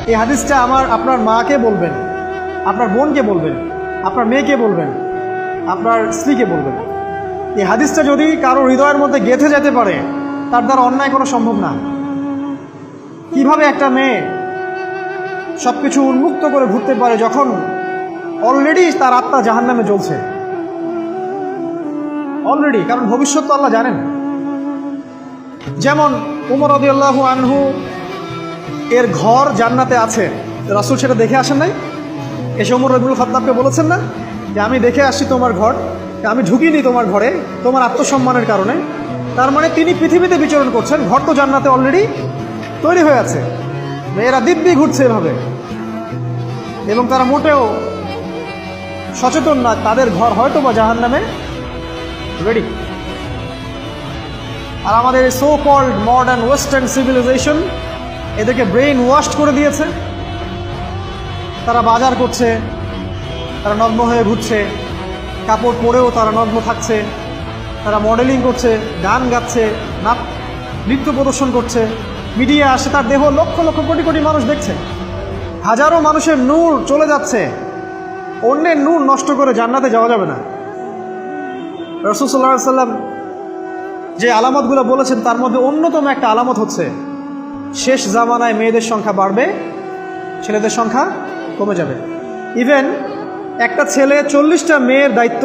এই হাদিসটা আপনার মাকে বলবেন, আপনার বোনকে বলবেন, আপনার মেয়েকে বলবেন, আপনার স্ত্রীকে বলবেন। এই হাদিসটা যদি কারো হৃদয়ের মধ্যে গেঁথে যেতে পারে, তার দ্বারা অন্যায় কোনো সম্ভব না। কিভাবে একটা মেয়ে সব কিছু উন্মুক্ত করে ঘুরতে পারে যখন অলরেডি তার আত্মা জাহান্নামে জ্বলছে, অলরেডি, কারণ ভবিষ্যৎ তো আল্লাহ জানেন। যেমন উমর রাদিয়াল্লাহু আনহু এর ঘর জান্নাতে আছে, রাসূল সেটা দেখে আসেন নাই? এসে ওমর ইবনুল খাত্তাবকে বলেছেন না যে আমি দেখে আসছি তোমার ঘর, আমি ঢুকিনি তোমার ঘরে তোমার আত্মসম্মানের কারণে। তার মানে তিনি পৃথিবীতে বিচরণ করছেন, ঘর তো জান্নাতে অলরেডি তৈরি হয়ে আছে। মেয়েরা দিব্যি ঘুরছে এভাবে, এবং তারা মোটেও সচেতন না তাদের ঘর হয়তো বা জাহান্নামে রেডি। আর আমাদের so called modern western civilization এদেরকে ব্রেইন ওয়াশড করে দিয়েছে। তারা বাজার করছে, তারা নগ্ন হয়ে ঘুরছে, কাপড় পরেও তারা নগ্ন থাকছে, তারা মডেলিং করছে, গান গাচ্ছে, নৃত্য প্রদর্শন করছে, মিডিয়া আসে, তার দেহ লক্ষ লক্ষ কোটি কোটি মানুষ দেখছে। হাজারো মানুষের নূর চলে যাচ্ছে, অন্যের নূর নষ্ট করে জান্নাতে যাওয়া যাবে না। রাসূল সাল্লাল্লাহু আলাইহি ওয়াসাল্লাম যে আলামতগুলো বলেছেন তার মধ্যে অন্যতম একটা আলামত হচ্ছে শেষ জামানায় মেয়েদের সংখ্যা বাড়বে, ছেলেদের সংখ্যা কমে যাবে। ইভেন একটা ছেলে 40টা মেয়ের দায়িত্ব